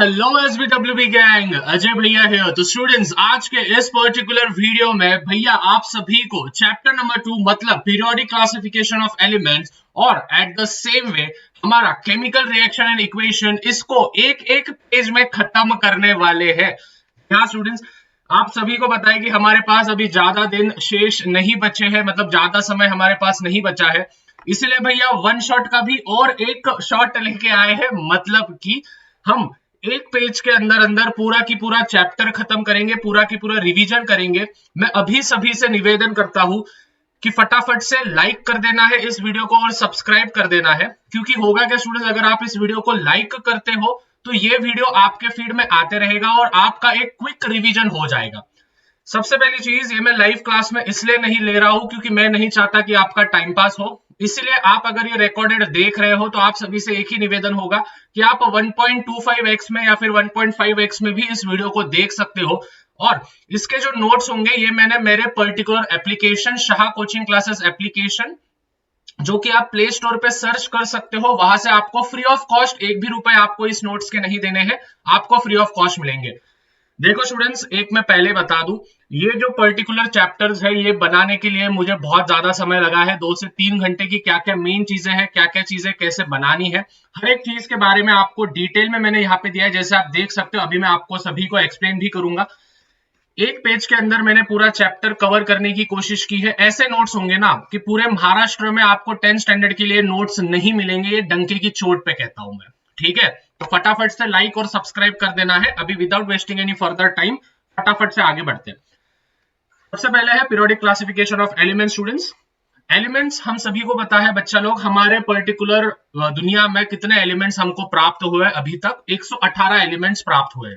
Hello SBWB gang, Ajay भैया है। तो स्टूडेंट्स, आज के इस पर्टिकुलर वीडियो में भैया आप सभी को चैप्टर नंबर 2 मतलब पीरियोडिक क्लासिफिकेशन ऑफ एलिमेंट्स और एट द सेम वे हमारा केमिकल रिएक्शन एंड इक्वेशन, इसको एक एक पेज में खत्म करने वाले हैं। क्या स्टूडेंट्स, आप सभी को बताएं कि हमारे पास अभी ज्यादा दिन शेष नहीं बचे हैं, मतलब ज्यादा समय हमारे पास नहीं बचा है। इसलिए भैया वन शॉट का भी और एक शॉट लेके आए हैं, मतलब कि हम एक पेज के अंदर अंदर पूरा की पूरा चैप्टर खत्म करेंगे, पूरा की पूरा रिवीजन करेंगे। मैं अभी सभी से निवेदन करता हूं कि फटाफट से लाइक कर देना है इस वीडियो को और सब्सक्राइब कर देना है, क्योंकि होगा क्या स्टूडेंट्स, अगर आप इस वीडियो को लाइक करते हो तो ये वीडियो आपके फीड में आते रहेगा और आपका एक क्विक रिवीजन हो जाएगा। सबसे पहली चीज, ये मैं लाइव क्लास में इसलिए नहीं ले रहा हूं क्योंकि मैं नहीं चाहता कि आपका टाइम पास हो। इसलिए आप अगर ये रिकॉर्डेड देख रहे हो तो आप सभी से एक ही निवेदन होगा कि आप 1.25x में या फिर 1.5x में भी इस वीडियो को देख सकते हो। और इसके जो नोट्स होंगे ये मैंने मेरे particular application Shah coaching classes application, जो कि आप प्ले स्टोर पे सर्च कर सकते हो, वहां से आपको फ्री ऑफ कॉस्ट, एक भी रुपए आपको इस नोट्स के नहीं देने हैं, आपको फ्री ऑफ कॉस्ट मिलेंगे। देखो स्टूडेंट्स, एक मैं पहले बता दूं, ये जो पर्टिकुलर चैप्टर्स है ये बनाने के लिए मुझे बहुत ज्यादा समय लगा है, 2 से 3 घंटे की क्या क्या मेन चीजें हैं, क्या क्या चीजें कैसे बनानी है, हर एक चीज के बारे में आपको डिटेल में मैंने यहाँ पे दिया है। जैसे आप देख सकते हो, अभी मैं आपको सभी को एक्सप्लेन भी करूंगा। एक पेज के अंदर मैंने पूरा चैप्टर कवर करने की कोशिश की है। ऐसे नोट्स होंगे ना कि पूरे महाराष्ट्र में आपको 10 स्टैंडर्ड के लिए नोट्स नहीं मिलेंगे, ये डंके की चोट पे कहता हूं मैं। ठीक है, तो फटाफट से लाइक और सब्सक्राइब कर देना है। अभी without wasting any further time फटाफट से आगे बढ़ते हैं। सबसे पहले है periodic classification of elements. Students, elements हम सभी को पता है, बच्चा लोग, हमारे पर्टिकुलर दुनिया में कितने एलिमेंट्स हमको प्राप्त हुए? अभी तक 118 एलिमेंट्स प्राप्त हुए।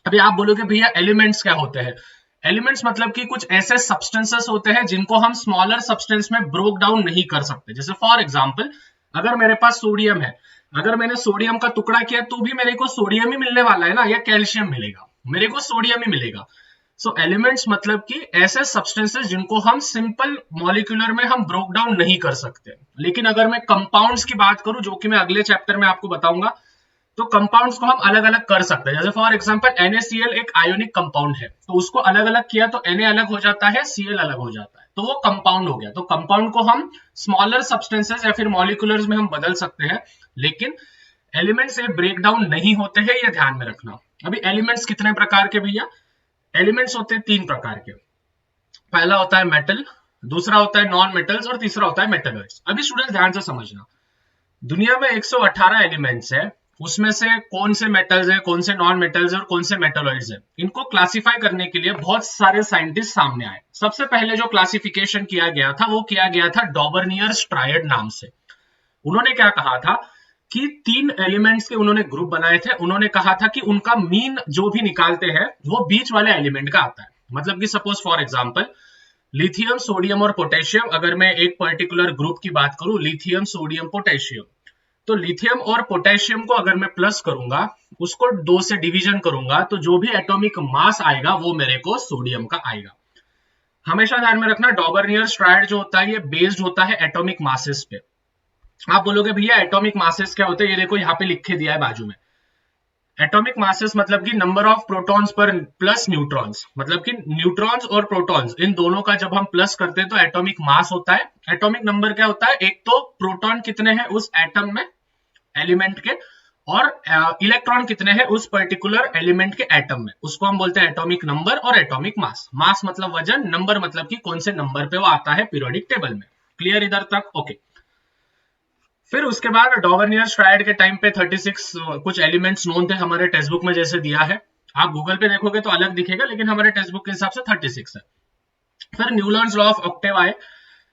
अभी आप बोलोगे भैया एलिमेंट्स क्या होते हैं? एलिमेंट्स मतलब कि कुछ ऐसे सब्सटेंसेस होते हैं जिनको हम स्मॉलर सब्सटेंस में ब्रोक डाउन नहीं कर सकते। जैसे फॉर एग्जांपल, अगर मेरे पास सोडियम है, अगर मैंने सोडियम का टुकड़ा किया तो भी मेरे को सोडियम ही मिलने वाला है ना, या कैल्शियम मिलेगा, मेरे को सोडियम ही मिलेगा। सो एलिमेंट्स मतलब कि ऐसे सब्सटेंसेस जिनको हम सिंपल मॉलिक्यूलर में हम ब्रोक डाउन नहीं कर सकते। लेकिन अगर मैं कंपाउंड्स की बात करूं, जो कि मैं अगले चैप्टर में आपको बताऊंगा, तो कंपाउंड्स को हम अलग अलग कर सकते हैं। जैसे फॉर एग्जांपल NaCl एक आयोनिक कंपाउंड है, तो उसको अलग अलग किया तो Na अलग हो जाता है, Cl अलग हो जाता है, तो वो कंपाउंड हो गया। तो कंपाउंड को हम स्मॉलर सब्सटेंसेस या फिर मॉलिक्यूलर्स में हम बदल सकते हैं, लेकिन एलिमेंट्स से ब्रेक डाउन नहीं होते हैं, ये ध्यान में रखना। अभी एलिमेंट्स कितने प्रकार के भैया? एलिमेंट्स होते हैं 3 प्रकार के। पहला होता है मेटल, दूसरा होता है नॉन मेटल्स और तीसरा होता है मेटलॉइड्स। अभी स्टूडेंट्स ध्यान से समझना, दुनिया में 118 एलिमेंट्स है, उसमें से कौन से मेटल्स है, कौन से नॉन मेटल्स है और कौन से मेटलॉइड्स है, इनको क्लासिफाई करने के लिए बहुत सारे साइंटिस्ट सामने आए। सबसे पहले जो क्लासिफिकेशन किया गया था वो किया गया था डॉबर्नियर्स ट्रायड नाम से। उन्होंने क्या कहा था कि 3 एलिमेंट्स के उन्होंने ग्रुप बनाए थे। उन्होंने कहा था कि उनका मीन जो भी निकालते हैं वो बीच वाले एलिमेंट का आता है। मतलब कि suppose for example, lithium, sodium और पोटेशियम, अगर मैं एक पर्टिकुलर ग्रुप की बात करूं, लिथियम, सोडियम, पोटेशियम, तो लिथियम और पोटेशियम को अगर मैं प्लस करूंगा, उसको 2 से डिवीजन करूंगा, तो जो भी एटॉमिक मास आएगा वो मेरे को सोडियम का आएगा। हमेशा ध्यान में रखना, डॉबर्नियर्स ट्रायड जो होता है ये बेस्ड होता है एटॉमिक मासेस पे। आप बोलोगे भैया एटॉमिक मासेस क्या होते हैं? ये देखो यहाँ पे लिख के दिया है बाजू में। एटॉमिक मासेस मतलब कि नंबर ऑफ प्रोटॉन्स पर प्लस न्यूट्रॉन्स, मतलब कि न्यूट्रॉन्स और प्रोटॉन्स इन दोनों का जब हम प्लस करते हैं तो एटॉमिक मास होता है। एटॉमिक नंबर क्या होता है? एक तो प्रोटॉन कितने हैं उस एटम में, एलिमेंट के, और इलेक्ट्रॉन कितने हैं उस पर्टिकुलर एलिमेंट के एटम में, उसको हम बोलते हैं एटॉमिक नंबर और एटॉमिक मास। मास मतलब वजन, नंबर मतलब कि कौन से नंबर पे वो आता है पीरियोडिक टेबल में। क्लियर इधर तक? ओके। फिर उसके बाद डॉबर्नियर्स ट्रायड के टाइम पे 36 कुछ एलिमेंट्स नोन थे, हमारे टेक्स्ट बुक में जैसे दिया है। आप गूगल पे देखोगे तो अलग दिखेगा, लेकिन हमारे टेक्स्ट बुक के हिसाब से 36 है। फिर न्यूलैंड्स लॉ ऑफ ऑक्टेव आए।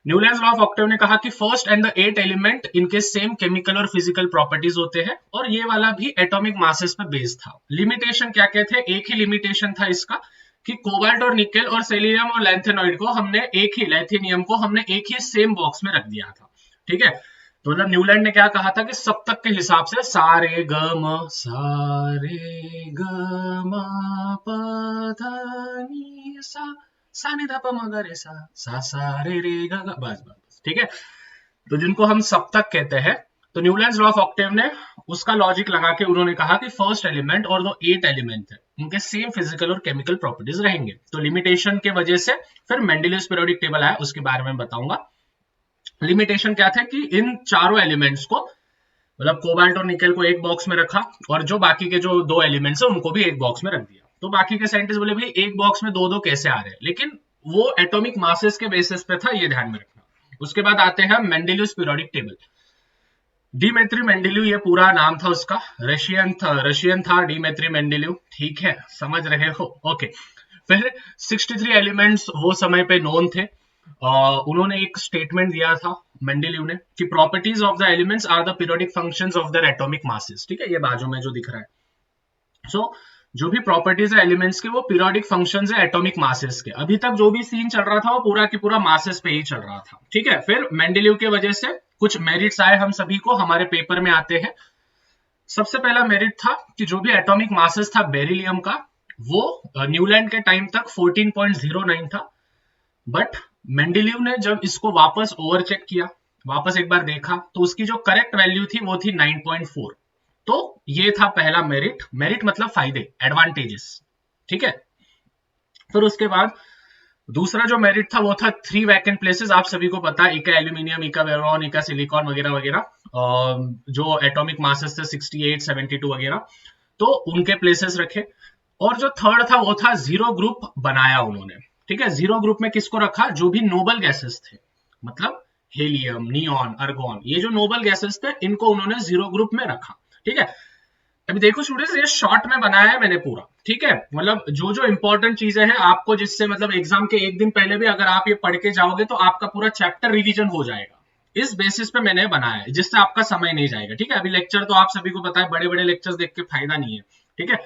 न्यूलैंड्स लॉ ऑफ ऑक्टेव ने कहा कि फर्स्ट एंड द 8 एलिमेंट इनके सेम केमिकल और फिजिकल प्रॉपर्टीज होते हैं, और ये वाला भी एटॉमिक मासेस पे बेस्ड था। लिमिटेशन क्या क्या थे? एक ही लिमिटेशन था इसका कि कोबाल्ट और निकेल और सेलेनियम और लैंथेनॉइड को हमने एक ही, लैंथेनियम को हमने एक ही सेम बॉक्स में रख दिया था। ठीक है, तो मतलब न्यूलैंड ने क्या कहा था कि सप्तक के हिसाब से सारे ग म प ध नि सा सा नि ध प म ग रे सा सा रे रे ग ग, बस बस। ठीक है, तो जिनको हम सप्तक कहते हैं, तो न्यूलैंड्स लॉ ऑफ ऑक्टेव ने उसका लॉजिक लगा के उन्होंने कहा कि फर्स्ट एलिमेंट और जो 8 एलिमेंट है उनके सेम फिजिकल और केमिकल प्रॉपर्टीज रहेंगे। तो लिमिटेशन के वजह से फिर मेंडेलियस पीरियोडिक टेबल आया, उसके बारे में बताऊंगा। लिमिटेशन क्या था कि इन चारों एलिमेंट्स को मतलब कोबाल्ट और निकेल को एक बॉक्स में रखा और जो बाकी के जो 2 एलिमेंट्स है उनको भी एक बॉक्स में रख दिया। तो बाकी के साइंटिस्ट बोले भाई एक बॉक्स में दो कैसे आ रहे हैं, लेकिन वो एटॉमिक मासेस के बेसिस पे था, ये ध्यान में रखना। उसके बाद आते हैं मेंडेलियस पीरियोडिक टेबल। डिमेत्री मेंडेलीव ये पूरा नाम था उसका, रशियन था डिमेत्री मेंडेलीव, ठीक है, समझ रहे हो, ओके। फिर 63 एलिमेंट्स वो समय पे नोन थे। उन्होंने एक स्टेटमेंट दिया था मेंडेलीव ने कि properties of the elements are the periodic functions of their atomic masses, ठीक है, ये बाजू में जो दिख रहा है। सो जो भी प्रॉपर्टीज है एलिमेंट्स के वो पीरियोडिक फंक्शंस है एटॉमिक मासेस के। अभी तक जो भी सीन चल रहा था वो पूरा की पूरा मासेस पे ही चल रहा था, ठीक है। फिर मेंडेलीव के वजह से कुछ मेरिट्स आए हम सभी को, हमारे पेपर में आते हैं। सबसे पहला मेरिट था कि जो भी एटॉमिक मासेस था बेरिलियम का वो न्यूलैंड के टाइम तक 14.09 था, बट मेंडेलीव ने जब इसको वापस ओवरचेक किया, वापस एक बार देखा, तो उसकी जो करेक्ट वैल्यू थी वो थी 9.4। तो ये था पहला मेरिट, मेरिट मतलब फायदे, एडवांटेजेस, ठीक है। फिर उसके बाद दूसरा जो मेरिट था वो था 3 वैकेंट प्लेसेस। आप सभी को पता है इका एल्यूमिनियम, इका बोरॉन, इका सिलिकॉन वगैरह वगैरह, जो एटॉमिक मासेस थे 68, 72 वगैरह, तो उनके प्लेसेस रखे। और जो थर्ड था वो था जीरो ग्रुप बनाया उन्होंने, ठीक है। जीरो ग्रुप में किसको रखा, जो भी नोबल गैसेस थे, मतलब हेलियम, नियॉन, अर्गोन, ये जो नोबल गैसेस थे इनको उन्होंने जीरो ग्रुप में रखा, ठीक है। अभी देखो स्टूडेंट्स, ये शॉर्ट में बनाया है मैंने पूरा, ठीक है। मतलब जो जो इंपॉर्टेंट चीजें हैं आपको, जिससे मतलब एग्जाम के एक दिन पहले भी अगर आप ये पढ़ के जाओगे तो आपका पूरा चैप्टर रिवीजन हो जाएगा, इस बेसिस पे मैंने बनाया है, जिससे आपका समय नहीं जाएगा, ठीक है। अभी लेक्चर तो आप सभी को पता है, बड़े बड़े लेक्चर्स देख के फायदा नहीं है, ठीक है।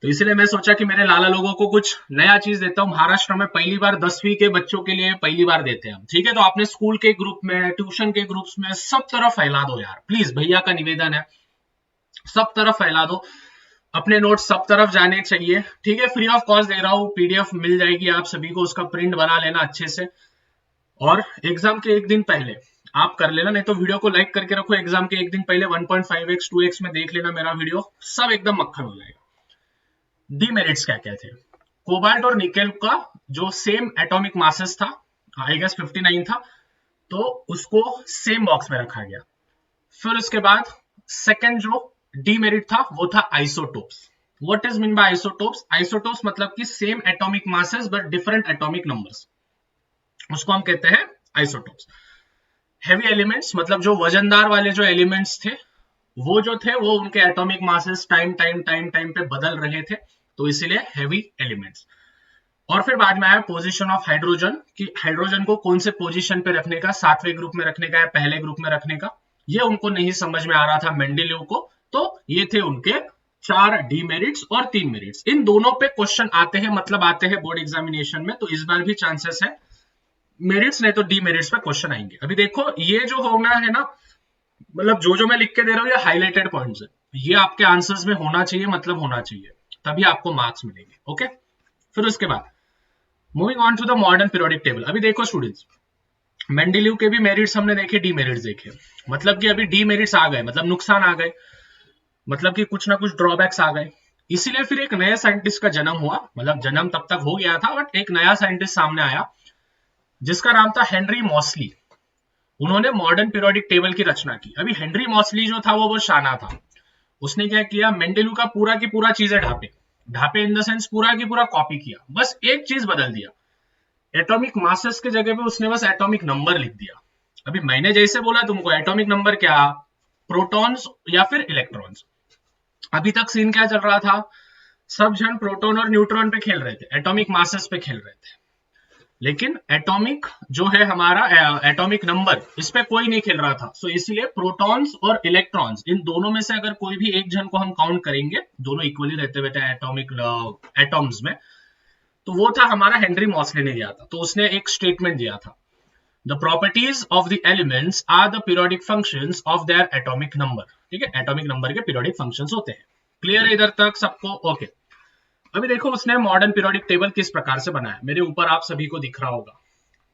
तो इसलिए मैं सोचा कि मेरे लाला लोगों को कुछ नया चीज देता हूँ। महाराष्ट्र में पहली बार 10वीं के बच्चों के लिए पहली बार देते हैं, ठीक है। तो आपने स्कूल के ग्रुप में, ट्यूशन के ग्रुप्स में सब तरफ फैला दो यार, प्लीज, भैया का निवेदन है, सब तरफ फैला दो, अपने नोट्स सब तरफ जाने चाहिए, ठीक है। फ्री ऑफ कॉस्ट दे रहा हूँ, पीडीएफ मिल जाएगी आप सभी को, उसका प्रिंट बना लेना अच्छे से, और एग्जाम के एक दिन पहले आप कर लेना, नहीं तो वीडियो को लाइक करके रखो, एग्जाम के एक दिन पहले 1.5x 2x में देख लेना मेरा वीडियो, सब एकदम मक्खन हो जाएगा। डीमेरिट्स क्या क्या थे, कोबाल्ट और निकेल का जो सेम एटॉमिक मासेस था, आई गेस 59 था, तो उसको सेम बॉक्स में रखा गया। फिर उसके बाद सेकंड जो डीमेरिट था वो था isotopes. What is mean by isotopes, isotopes मतलब कि same atomic masses but different atomic numbers, उसको हम कहते हैं आइसोटोप्स। हेवी एलिमेंट्स मतलब जो वजनदार वाले जो एलिमेंट्स थे वो जो थे वो उनके एटॉमिक मासेस टाइम पे बदल रहे थे, तो इसीलिए हेवी एलिमेंट्स। और फिर बाद में आया पोजीशन ऑफ हाइड्रोजन, कि हाइड्रोजन को कौन से पोजीशन पे रखने का, 7वें ग्रुप में रखने का या पहले ग्रुप में रखने का, ये उनको नहीं समझ में आ रहा था मेंडेलीव को। तो ये थे उनके 4 डीमेरिट्स और 3 मेरिट्स। इन दोनों पे क्वेश्चन आते हैं, मतलब आते हैं बोर्ड एग्जामिनेशन में, तो इस बार भी चांसेस है मेरिट्स नहीं तो डीमेरिट्स पे क्वेश्चन आएंगे। अभी देखो ये जो होना है ना, मतलब जो मैं लिख के दे रहा हूँ ये हाईलाइटेड पॉइंट्स है, ये आपके आंसर्स में होना चाहिए, मतलब होना चाहिए, तभी आपको मार्क्स मिलेंगे, ओके। फिर उसके बाद moving on to the modern periodic table. अभी देखो स्टूडेंट्स, मेंडेलीव के भी मेरिट्स हमने देखे, डीमेरिट्स देखे, मतलब कि अभी डीमेरिट्स आ गए, मतलब नुकसान आ गए, मतलब कि कुछ ना कुछ ड्रॉबैक्स आ गए। इसीलिए फिर एक नया साइंटिस्ट का जन्म हुआ, मतलब जन्म तब तक हो गया था बट एक नया साइंटिस्ट सामने आया जिसका नाम था हेनरी मॉसली। उन्होंने मॉडर्न पीरियोडिक टेबल की रचना की। अभी हेनरी मॉसली जो था वो शाना था, उसने क्या किया, मेंडेलीव का पूरा की पूरा चीजें ढापे इन द सेंस पूरा की पूरा कॉपी किया, बस एक चीज बदल दिया, एटॉमिक मासेस के जगह पे उसने बस एटॉमिक नंबर लिख दिया। अभी मैंने जैसे बोला तुमको एटॉमिक नंबर क्या, प्रोटॉन्स या फिर इलेक्ट्रॉन्स। अभी तक सीन क्या चल रहा था, सब जन प्रोटॉन और न्यूट्रॉन पे खेल रहे थे, एटॉमिक मासेस पे खेल रहे थे, लेकिन एटॉमिक जो है हमारा एटॉमिक नंबर, इस पे कोई नहीं खेल रहा था। सो इसलिए प्रोटॉन्स और इलेक्ट्रॉन्स, इन दोनों में से अगर कोई भी एक जन को हम काउंट करेंगे, दोनों इक्वली रहते हुए एटॉमिक एटॉम्स में, तो वो था हमारा हेनरी मॉसले ने दिया था। तो उसने एक स्टेटमेंट दिया था, the properties of the elements are the periodic functions of their atomic number, ठीक है, एटॉमिक नंबर के पीरियोडिक फंक्शंस होते हैं। क्लियर है इधर तक सबको, ओके। अभी देखो उसने मॉडर्न पीरियोडिक टेबल किस प्रकार से बनाया, मेरे ऊपर आप सभी को दिख रहा होगा,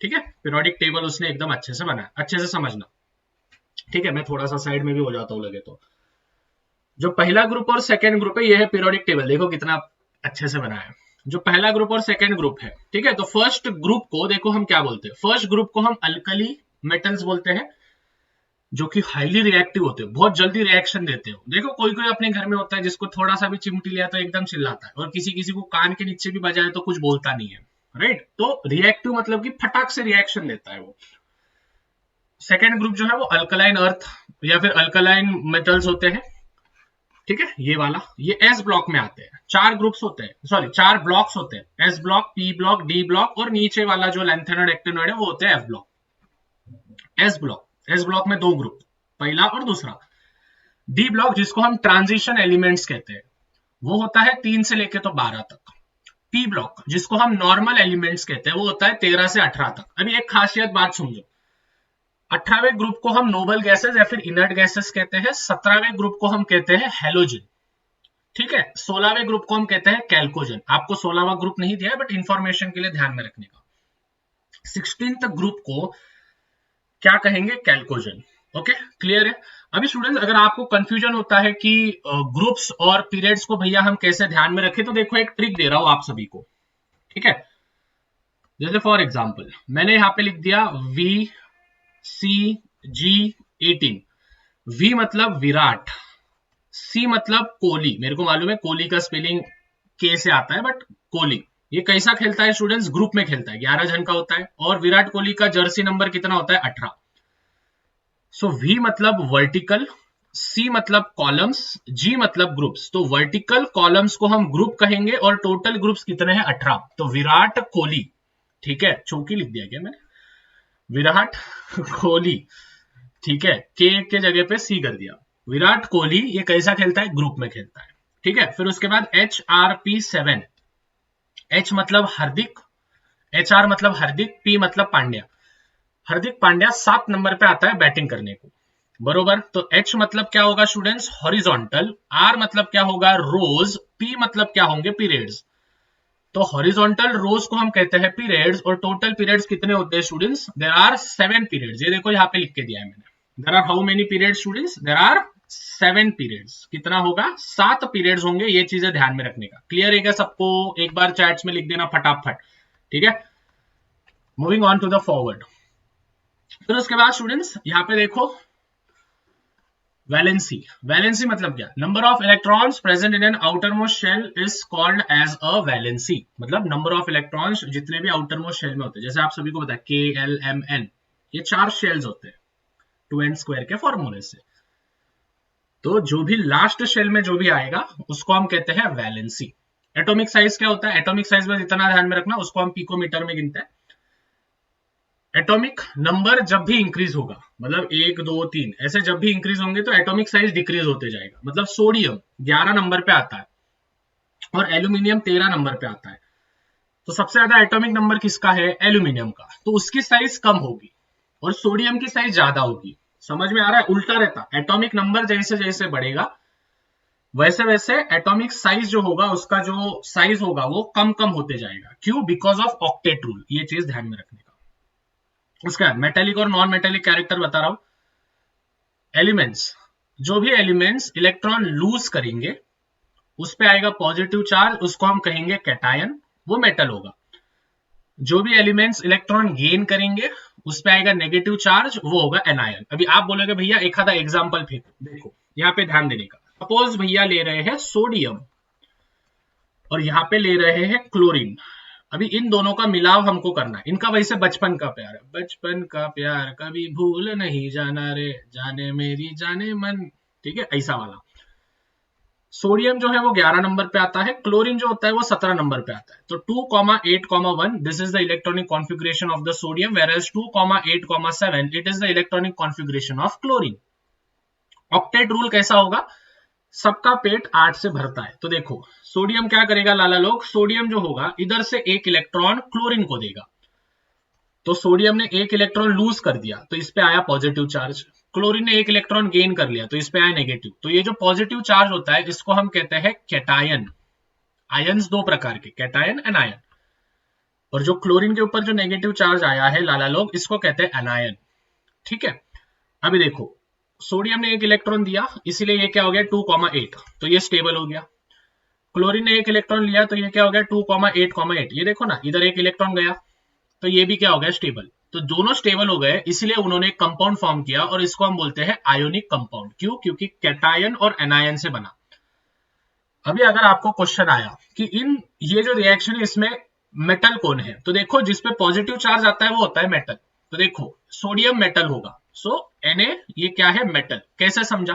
ठीक है। पीरियोडिक टेबल उसने एकदम अच्छे से बनाया, अच्छे से समझना। ठीक है, मैं थोड़ा सा साइड में भी हो जाता हूँ लगे तो। जो पहला ग्रुप और सेकेंड ग्रुप है, ये है पीरियोडिक टेबल, देखो कितना अच्छे से बना है। जो पहला ग्रुप और सेकेंड ग्रुप है, ठीक है, तो फर्स्ट ग्रुप को देखो हम क्या बोलते हैं, फर्स्ट ग्रुप को हम अल्कली मेटल्स बोलते हैं, जो कि हाईली रिएक्टिव होते हैं, बहुत जल्दी रिएक्शन देते हो। देखो कोई कोई अपने घर में होता है जिसको थोड़ा सा भी चिमटी लिया तो एकदम चिल्लाता है, और किसी किसी को कान के नीचे भी बजाए तो कुछ बोलता नहीं है, राइट। तो रिएक्टिव मतलब कि फटाक से रिएक्शन देता है वो। सेकेंड ग्रुप जो है वो अल्कलाइन अर्थ या फिर अल्कलाइन मेटल्स होते हैं, ठीक है, ये वाला, ये एस ब्लॉक में आते हैं। चार ग्रुप्स होते हैं, सॉरी 4 ब्लॉक्स होते हैं, S block, P block, D block, और नीचे वाला जो लैंथेनॉइड एक्टिनॉइड है वो होते हैं एफ ब्लॉक। एस ब्लॉक में 2 ग्रुप, पहला और दूसरा। डी ब्लॉक जिसको हम ट्रांजिशन एलिमेंट्स कहते हैं, वो होता है 3 से लेके तो 12 तक। पी ब्लॉक जिसको हम नॉर्मल एलिमेंट्स कहते हैं, वो होता है 13 से 18 तक। अभी एक खासियत बात समझो, 18वें ग्रुप को हम नोबल गैसेस या फिर इनर्ट गैसेस कहते हैं, 17वें ग्रुप को हम कहते हैं हेलोजन, ठीक है, 16वें ग्रुप को हम कहते हैं कैल्कोजन। आपको 16वां ग्रुप नहीं दिया है, बट इंफॉर्मेशन के लिए ध्यान में रखने का। 16th ग्रुप को क्या कहेंगे, कैल्कोजन। ओके, क्लियर है। अभी स्टूडेंट्स अगर आपको कंफ्यूजन होता है कि ग्रुप्स और पीरियड्स को भैया हम कैसे ध्यान में रखें, तो देखो एक ट्रिक दे रहा हूं आप सभी को, ठीक है। जैसे फॉर एग्जांपल मैंने यहां पे लिख दिया VCG18। वी मतलब विराट, सी मतलब कोहली, मेरे को मालूम है कोहली का स्पेलिंग के से आता है, बट कोहली ये कैसा खेलता है स्टूडेंट्स, ग्रुप में खेलता है, 11 जन का होता है, और विराट कोहली का जर्सी नंबर कितना होता है, 18। सो वी मतलब वर्टिकल, सी मतलब कॉलम्स, जी मतलब ग्रुप्स। तो वर्टिकल कॉलम्स को हम ग्रुप कहेंगे, और टोटल ग्रुप्स कितने हैं, 18। तो विराट कोहली, ठीक है, चौकी लिख दिया क्या मैंने, विराट कोहली, ठीक है, के जगह पे सी कर दिया। विराट कोहली ये कैसा खेलता है, ग्रुप में खेलता है, ठीक है। फिर उसके बाद HRP7, एच मतलब हार्दिक, HR मतलब हार्दिक, पी मतलब पांड्या। हार्दिक पांड्या 7 नंबर पे आता है बैटिंग करने को, बरोबर। तो H मतलब क्या होगा स्टूडेंट्स, हॉरिजॉन्टल, R मतलब क्या होगा, रोज, P मतलब क्या होंगे, पीरियड्स। तो हॉरिजॉन्टल रोज को हम कहते हैं पीरियड्स, और टोटल पीरियड्स कितने होते हैं स्टूडेंट्स, देयर आर 7 पीरियड्स। ये देखो यहाँ पे लिख के दिया है मैंने, there are how many periods students, there are 7 periods. कितना होगा, 7 पीरियड्स होंगे, ये चीजें ध्यान में रखने का। क्लियर है क्या सबको, एक बार चैट्स में लिख देना फटाफट, ठीक है। Moving on to the forward. फिर उसके बाद स्टूडेंट्स यहाँ पे देखो वैलेंसी। वैलेंसी मतलब क्या, number of electrons present in an outermost shell is called as a valency. मतलब नंबर ऑफ इलेक्ट्रॉन्स जितने भी आउटर मोस्ट शेल में होते हैं, जैसे आप सभी को पता है KLMN, ये 4 शेल्स होते हैं 2n² के फॉर्मूले से। तो जो भी लास्ट शेल में जो भी आएगा उसको हम कहते हैं वैलेंसी। एटॉमिक साइज क्या होता है, एटॉमिक साइज में इतना ध्यान में रखना, उसको हम पिकोमीटर में गिनते हैं। एटॉमिक नंबर जब भी इंक्रीज होगा, मतलब 1 2 3 ऐसे जब भी इंक्रीज होंगे, तो एटॉमिक साइज डिक्रीज होते जाएगा। मतलब सोडियम 11 नंबर पे आता है और एल्यूमिनियम 13 नंबर पे आता है, तो सबसे ज्यादा एटॉमिक नंबर किसका है, एल्यूमिनियम का, तो उसकी साइज कम होगी और सोडियम की साइज ज्यादा होगी। समझ में आ रहा है, उल्टा रहता, एटॉमिक नंबर जैसे जैसे बढ़ेगा वैसे वैसे एटॉमिक साइज जो होगा, उसका जो साइज होगा वो कम कम होते जाएगा। क्यों, बिकॉज ऑफ ऑक्टेट रूल, ये चीज ध्यान में रखने का। उसके बाद मेटेलिक और नॉन मेटेलिक कैरेक्टर बता रहा हूं। एलिमेंट्स, जो भी एलिमेंट्स इलेक्ट्रॉन लूज करेंगे उस पे आएगा पॉजिटिव चार्ज, उसको हम कहेंगे कैटायन, वो मेटल होगा। जो भी एलिमेंट्स इलेक्ट्रॉन गेन करेंगे उस पे आएगा नेगेटिव चार्ज, वो होगा एनायन। अभी आप बोलोगे भैया एक आधा एग्जांपल फेंको, देखो यहाँ पे ध्यान देने का। सपोज भैया ले रहे हैं सोडियम और यहाँ पे ले रहे हैं क्लोरीन। अभी इन दोनों का मिलाव हमको करना है। इनका वैसे बचपन का प्यार है, बचपन का प्यार कभी भूल नहीं जाना रे, जाने मेरी जाने मन, ठीक है, ऐसा वाला। सोडियम जो है वो 11 नंबर पे आता है, क्लोरीन जो होता है वो 17 नंबर पे आता है। तो 2,8,1 this is the electronic configuration of the sodium, whereas 2,8,7 it is the electronic configuration of chlorine. Octet rule कैसा होगा, सबका पेट 8 से भरता है। तो देखो सोडियम क्या करेगा लाला लोग, सोडियम जो होगा इधर से एक इलेक्ट्रॉन क्लोरीन को देगा, तो सोडियम ने एक इलेक्ट्रॉन लूज कर दिया तो इस पे आया पॉजिटिव चार्ज, क्लोरीन ने एक इलेक्ट्रॉन गेन कर लिया तो इस पे आया नेगेटिव। तो ये जो पॉजिटिव चार्ज होता है इसको हम कहते हैं कैटायन। आयंस 2 प्रकार के, कैटायन एनायन। और जो क्लोरीन के ऊपर जो नेगेटिव चार्ज आया है लाला लोग, इसको कहते हैं एनायन, ठीक है। अभी देखो सोडियम ने एक इलेक्ट्रॉन दिया, इसीलिए ये क्या हो गया 2,8, तो ये स्टेबल हो गया। क्लोरीन ने एक इलेक्ट्रॉन लिया, तो ये क्या हो गया 2,8,8। ये देखो ना, इधर एक इलेक्ट्रॉन गया, तो ये भी क्या हो गया स्टेबल। तो दोनों स्टेबल हो गए, इसलिए उन्होंने एक कंपाउंड फॉर्म किया, और इसको हम बोलते हैं आयोनिक कंपाउंड। क्यों? क्योंकि कैटायन और एनायन से बना। अभी अगर आपको क्वेश्चन आया कि इन ये जो रिएक्शन है इसमें मेटल कौन है, तो देखो जिसपे पॉजिटिव चार्ज आता है वो होता है मेटल। तो देखो सोडियम मेटल होगा, सो Na ये क्या है मेटल। कैसे समझा?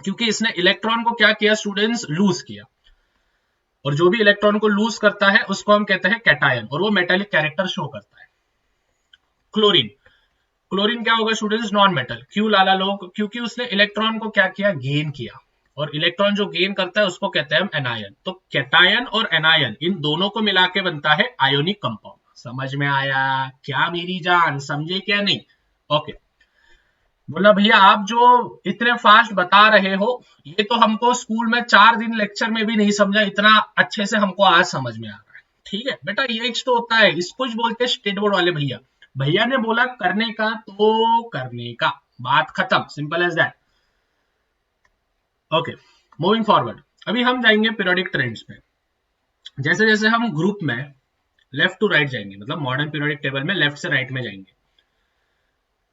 क्योंकि इसने इलेक्ट्रॉन को क्या किया स्टूडेंट्स, लूज किया, और जो भी इलेक्ट्रॉन को लूज करता है उसको हम कहते हैं कैटायन, और वो मेटालिक कैरेक्टर शो करता है। क्लोरीन, क्लोरीन क्या होगा स्टूडेंट्स, नॉन मेटल। क्यों लाला लोग? क्योंकि उसने इलेक्ट्रॉन को क्या किया, गेन किया, और इलेक्ट्रॉन जो गेन करता है उसको कहते हैं हम एनायन। तो कैटायन और एनायन इन दोनों को मिला के बनता है आयोनिक कंपाउंड। समझ में आया क्या मेरी जान? समझे क्या नहीं? ओके। बोला भैया आप जो इतने फास्ट बता रहे हो, ये तो हमको स्कूल में 4 दिन लेक्चर में भी नहीं समझा, इतना अच्छे से हमको आज समझ में आ रहा है। ठीक है बेटा, ये तो होता है, इसको बोलते हैं स्टेट बोर्ड वाले भैया। भैया ने बोला करने का तो करने का, बात खत्म, simple as that. Okay, moving forward. अभी हम जाएंगे पीरियोडिक ट्रेंड्स पे। जैसे जैसे हम ग्रुप में लेफ्ट टू राइट जाएंगे, मतलब मॉडर्न पीरियोडिक टेबल में लेफ्ट से राइट में जाएंगे,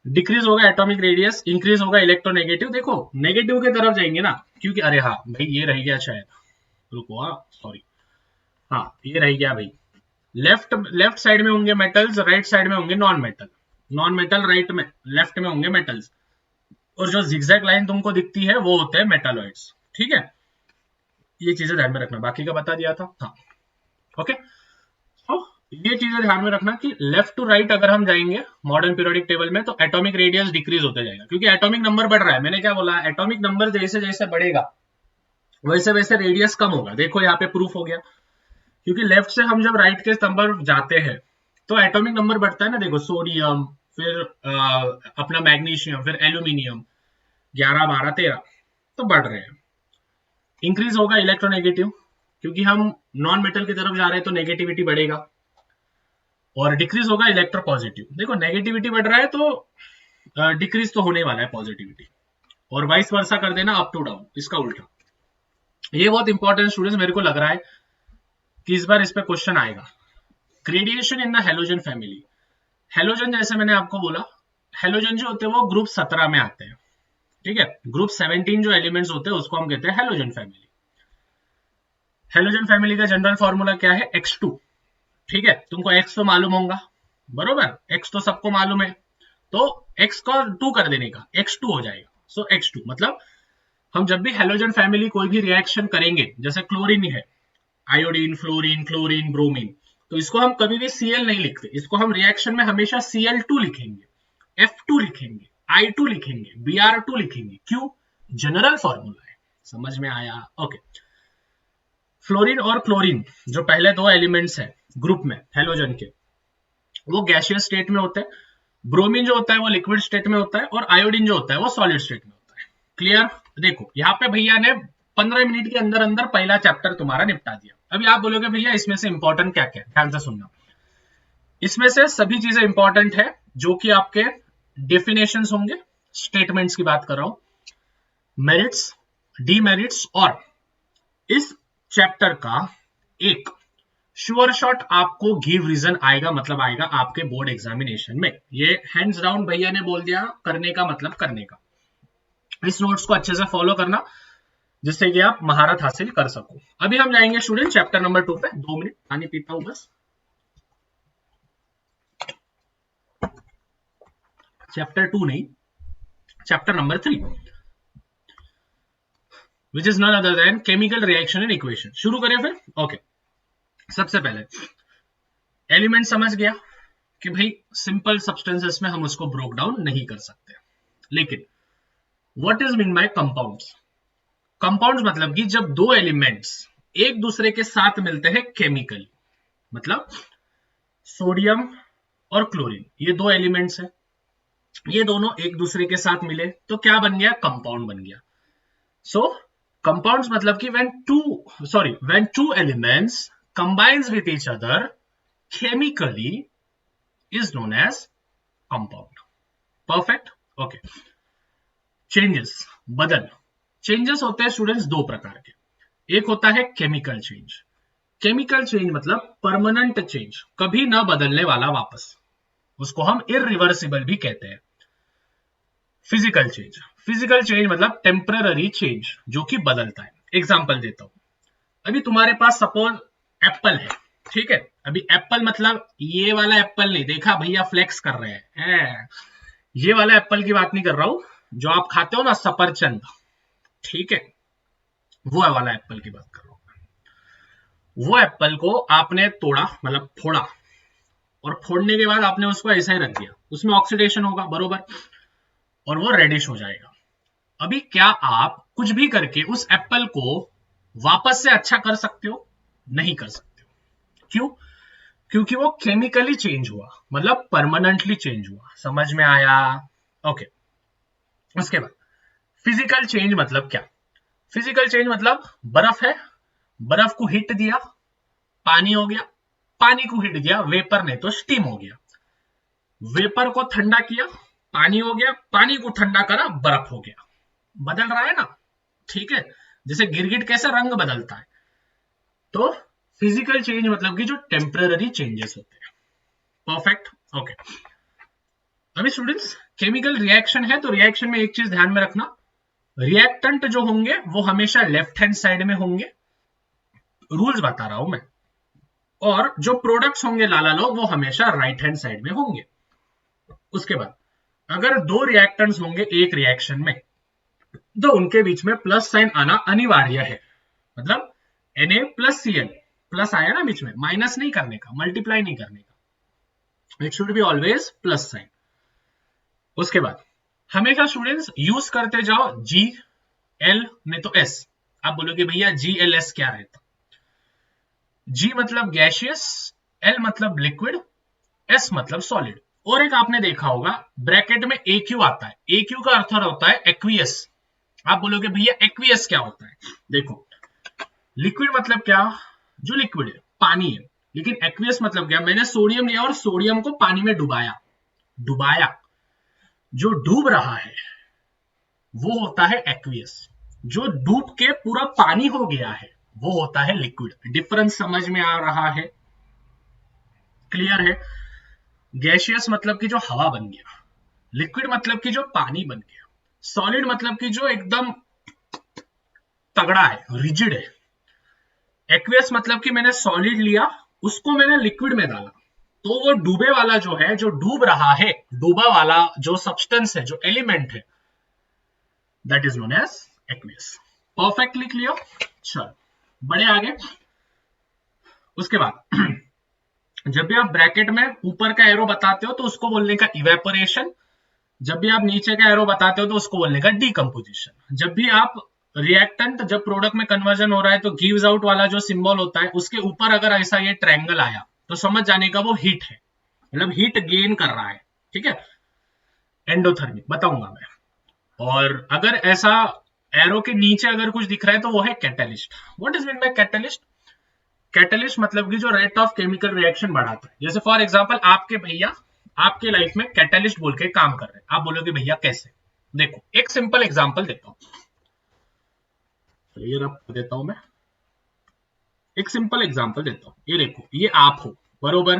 डिक्रीज होगा एटॉमिक रेडियस, इंक्रीज होगा इलेक्ट्रोनेगेटिव। देखो नेगेटिव की तरफ जाएंगे ना, क्योंकि अरे हाँ भाई ये रह गया शायद, रुको, हाँ सॉरी, हाँ ये रह गया भाई। लेफ्ट साइड में होंगे मेटल्स, राइट साइड में होंगे non metal. Non metal right में, लेफ्ट में होंगे मेटल्स, और जो जिगजैग लाइन तुमको दिखती है वो होते हैं मेटालॉइड्स। ठीक है, ये चीजें ध्यान में रखना, बाकी का बता दिया था। हाँ ओके, तो ये चीजें ध्यान में रखना कि लेफ्ट टू राइट अगर हम जाएंगे मॉडर्न पीरियोडिक टेबल में, तो एटॉमिक रेडियस डिक्रीज होते जाएगा, क्योंकि एटॉमिक नंबर बढ़ रहा है। मैंने क्या बोला, एटॉमिक नंबर जैसे जैसे बढ़ेगा वैसे वैसे रेडियस कम होगा। देखो यहाँ पे प्रूफ हो गया, क्योंकि लेफ्ट से हम जब राइट के नंबर जाते हैं तो एटॉमिक नंबर बढ़ता है ना। देखो सोडियम, फिर अपना मैग्नीशियम, फिर एल्यूमिनियम, 11 12 13 तो बढ़ रहे हैं। इंक्रीज होगा इलेक्ट्रोनेगेटिव, क्योंकि हम नॉन मेटल की तरफ जा रहे हैं तो नेगेटिविटी बढ़ेगा, और डिक्रीज होगा इलेक्ट्रो पॉजिटिव। देखो नेगेटिविटी बढ़ रहा है तो डिक्रीज तो होने वाला है पॉजिटिविटी, और वाइस वर्सा कर देना अप टू डाउन, इसका उल्टा। ये बहुत इंपॉर्टेंट स्टूडेंट्स, मेरे को लग रहा है कि इस बार इस पे क्वेश्चन आएगा। Gradation in the halogen family. Halogen जैसे मैंने आपको बोला, हेलोजन जो होते हैं वो ग्रुप 17 में आते हैं। ठीक है, ग्रुप 17 जो एलिमेंट्स होते हैं उसको हम कहते हैं हेलोजन फैमिली। हेलोजन फैमिली का जनरल फॉर्मूला क्या है, X2। ठीक है, तुमको X तो मालूम होगा, बरोबर, X तो सबको मालूम है, तो X का 2 कर देने का X2 हो जाएगा। सो X2 मतलब हम जब भी हेलोजन फैमिली कोई भी रिएक्शन करेंगे, जैसे क्लोरीन है, आयोडीन, फ्लोरीन, क्लोरीन, ब्रोमीन, तो इसको हम कभी भी Cl नहीं लिखते, इसको हम रिएक्शन में हमेशा Cl2 लिखेंगे, F2 लिखेंगे, I2 लिखेंगे, Br2 लिखेंगे। क्यों? जनरल फॉर्मूला है। समझ में आया? ओके। फ्लोरीन और क्लोरीन जो पहले दो एलिमेंट्स हैं ग्रुप में हेलोजन के, वो गैसियस स्टेट में होते हैं। ब्रोमीन जो होता है वो लिक्विड स्टेट में होता है, और आयोडीन जो होता है वो सॉलिड स्टेट में होता है। क्लियर? देखो यहाँ पे भैया ने 15 मिनट के अंदर अंदर पहला चैप्टर तुम्हारा निपटा दिया। अभी आप बोलोगे भैया इसमें से इंपॉर्टेंट क्या क्या? ध्यान से सुनना, इसमें से सभी चीजें इंपॉर्टेंट है जो कि आपके डेफिनेशंस होंगे, स्टेटमेंट्स की बात कर रहा हूं, मेरिट्स, डीमेरिट्स, और इस चैप्टर का एक श्योर शॉट आपको गिव रीजन आएगा, मतलब आएगा आपके बोर्ड एग्जामिनेशन में। ये हैंड्स डाउन भैया ने बोल दिया, करने का मतलब करने का। इस नोट्स को अच्छे से फॉलो करना, जिससे कि आप महारत हासिल कर सको। अभी हम जाएंगे स्टूडेंट चैप्टर नंबर 2 पे। 2 मिनट पानी पीता हूं बस। चैप्टर 2 नहीं, chapter number 3, which is none other than chemical reaction and equation. शुरू करें फिर। ओके, सबसे पहले एलिमेंट समझ गया कि भाई सिंपल सब्सटेंसेस में हम उसको ब्रोक डाउन नहीं कर सकते, लेकिन what is mean by compounds? Compounds मतलब कि जब दो एलिमेंट्स एक दूसरे के साथ मिलते हैं केमिकली, मतलब सोडियम और क्लोरीन, ये दो एलिमेंट्स हैं, ये दोनों एक दूसरे के साथ मिले तो क्या बन गया? कंपाउंड बन गया। सो कंपाउंड्स मतलब कि when two elements combines with each other chemically is known as compound. Perfect? Okay. Changes, बदल। चेंजेस होते हैं स्टूडेंट्स दो प्रकार के। एक होता है केमिकल चेंज। केमिकल चेंज मतलब परमानेंट चेंज, कभी ना बदलने वाला वापस, उसको हम इरिवर्सिबल भी कहते हैं। फिजिकल चेंज, फिजिकल चेंज मतलब टेम्पररी चेंज, जो कि बदलता है। एग्जांपल देता हूं, अभी तुम्हारे पास सपोज एप्पल है, ठीक है। अभी एप्पल मतलब ये वाला एप्पल नहीं, देखा भैया फ्लेक्स कर रहे हैं, ये वाला एप्पल की बात नहीं कर रहा हूं, जो आप खाते हो ना सफरचंद, ठीक है, वो वाला एप्पल की बात कर रहा हूं। वो एप्पल को आपने तोड़ा, मतलब फोड़ा, और फोड़ने के बाद आपने उसको ऐसा ही रख दिया, उसमें ऑक्सीडेशन होगा बरोबर, और वो रेडिश हो जाएगा। अभी क्या आप कुछ भी करके उस एप्पल को वापस से अच्छा कर सकते हो? नहीं कर सकते हो। क्यों? क्योंकि वो केमिकली चेंज हुआ, मतलब परमानेंटली चेंज हुआ। समझ में आया? ओके। उसके बाद फिजिकल चेंज मतलब क्या? फिजिकल चेंज मतलब बर्फ है, बर्फ को हिट दिया, पानी हो गया, पानी को हिट दिया, वेपर नहीं तो स्टीम हो गया, वेपर को ठंडा किया, पानी हो गया, पानी को ठंडा करा, बर्फ हो गया। बदल रहा है ना, ठीक है। जैसे गिरगिट कैसे रंग बदलता है, तो फिजिकल चेंज मतलब कि जो टेम्पररी चेंजेस होते हैं। Perfect, okay. अभी स्टूडेंट्स केमिकल रिएक्शन है, तो रिएक्शन में एक चीज ध्यान में रखना, रिएक्टेंट जो होंगे वो हमेशा लेफ्ट हैंड साइड में होंगे, रूल्स बता रहा हूं मैं, और जो प्रोडक्ट्स होंगे लाला लोग वो हमेशा राइट हैंड साइड में होंगे। उसके बाद अगर दो रिएक्टेंट्स होंगे एक रिएक्शन में, तो उनके बीच में प्लस साइन आना अनिवार्य है। मतलब Na प्लस Cl, प्लस आया ना बीच में, माइनस नहीं करने का, मल्टीप्लाई नहीं करने का, it should be always plus sign. उसके बाद हमेशा स्टूडेंट्स यूज करते जाओ G L नहीं तो S। आप बोलोगे भैया GLS क्या रहता? G मतलब गैशियस, L मतलब लिक्विड, S मतलब सॉलिड। और एक आपने देखा होगा ब्रैकेट में AQ आता है, AQ का अर्थ होता है एक्वियस। आप बोलोगे भैया एक्वियस क्या होता है? देखो, लिक्विड मतलब क्या? जो लिक्विड है, पानी है। लेकिन एक्वियस मतलब क्या? मैंने सोडियम लिया और सोडियम को पानी में डुबाया, डुबाया, जो डूब रहा है वो होता है एक्वियस। जो डूब के पूरा पानी हो गया है वो होता है लिक्विड। डिफरेंस समझ में आ रहा है? क्लियर है? गैशियस मतलब कि जो हवा बन गया, लिक्विड मतलब कि जो पानी बन गया, सॉलिड मतलब कि जो एकदम तगड़ा है, रिजिड है। एक्वियस मतलब कि मैंने सॉलिड लिया, उसको मैंने लिक्विड में डाला, तो वो डूबे वाला जो है, जो डूब रहा है, डूबा वाला जो सब्सटेंस है, जो एलिमेंट है, that is known as aqueous. Perfectly clear? चल बड़े आगे। उसके बाद जब भी आप ब्रैकेट में ऊपर का एरो बताते हो तो उसको बोलने का इवेपोरेशन, जब भी आप नीचे का एरो बताते हो तो उसको बोलने का डीकंपोजिशन। जब भी आप रिएक्टेंट, जब प्रोडक्ट में कन्वर्जन हो रहा है तो गिव्स आउट वाला जो सिंबल होता है उसके ऊपर अगर ऐसा ये ट्रायंगल आया तो समझ जाने का वो हीट है, मतलब हीट गेन कर रहा है, ठीक है। एंडोथर्मिक बताऊंगा मैं। और अगर ऐसा एरो के नीचे अगर कुछ दिख रहा है तो वो है catalyst. What is mean by catalyst? Catalyst मतलब कि जो रेट ऑफ केमिकल रिएक्शन बढ़ाता है। जैसे फॉर एग्जांपल आपके भैया आपके लाइफ में कैटलिस्ट बोल के काम कर रहे हैं, आप बोलोगे भैया कैसे? देखो एक सिंपल एग्जांपल देता हूं, क्लियर अप देता हूं मैं। एक सिंपल एग्जांपल देता हूं, ये देखो, ये आप हो बरोबर,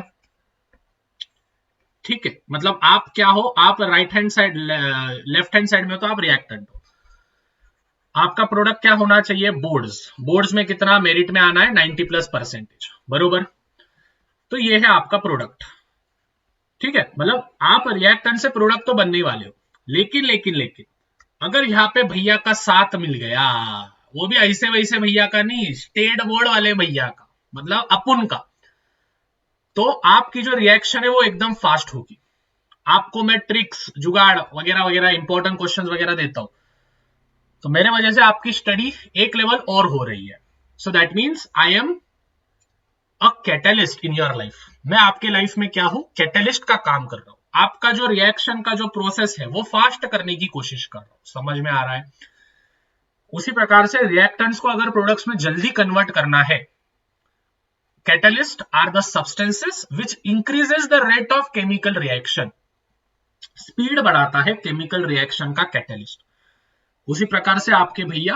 ठीक है। मतलब आप क्या हो? आप right hand side, left hand side में हो तो आप रिएक्टेंट हो। आपका प्रोडक्ट क्या होना चाहिए? बोर्ड्स। बोर्ड्स में कितना मेरिट में आना है? 90+% बरोबर। तो ये है आपका प्रोडक्ट, ठीक है। मतलब आप रिएक्टेंट से प्रोडक्ट तो बनने वाले हो, लेकिन लेकिन लेकिन अगर यहाँ पे भैया का साथ मिल गया, वो भी ऐसे वैसे भैया का नहीं, स्टेट बोर्ड वाले भैया का, मतलब अपुन का, तो आपकी जो रिएक्शन है वो एकदम फास्ट होगी। आपको मैं ट्रिक्स, जुगाड़ वगैरह वगैरह, इंपॉर्टेंट क्वेश्चंस वगैरह देता हूं, तो मेरे वजह से आपकी स्टडी एक लेवल और हो रही है। So that means I am a catalyst in your life. मैं आपके लाइफ में क्या हूं? कैटलिस्ट का काम कर रहा हूं। आपका जो रिएक्शन का जो प्रोसेस है वो फास्ट करने की कोशिश कर रहा हूं। समझ में आ रहा है? उसी प्रकार से रिएक्टेंट्स को अगर प्रोडक्ट्स में जल्दी कन्वर्ट करना है, catalyst are the substances which increases the rate of chemical reaction. Speed बढ़ाता है केमिकल रिएक्शन का कैटलिस्ट। उसी प्रकार से आपके भैया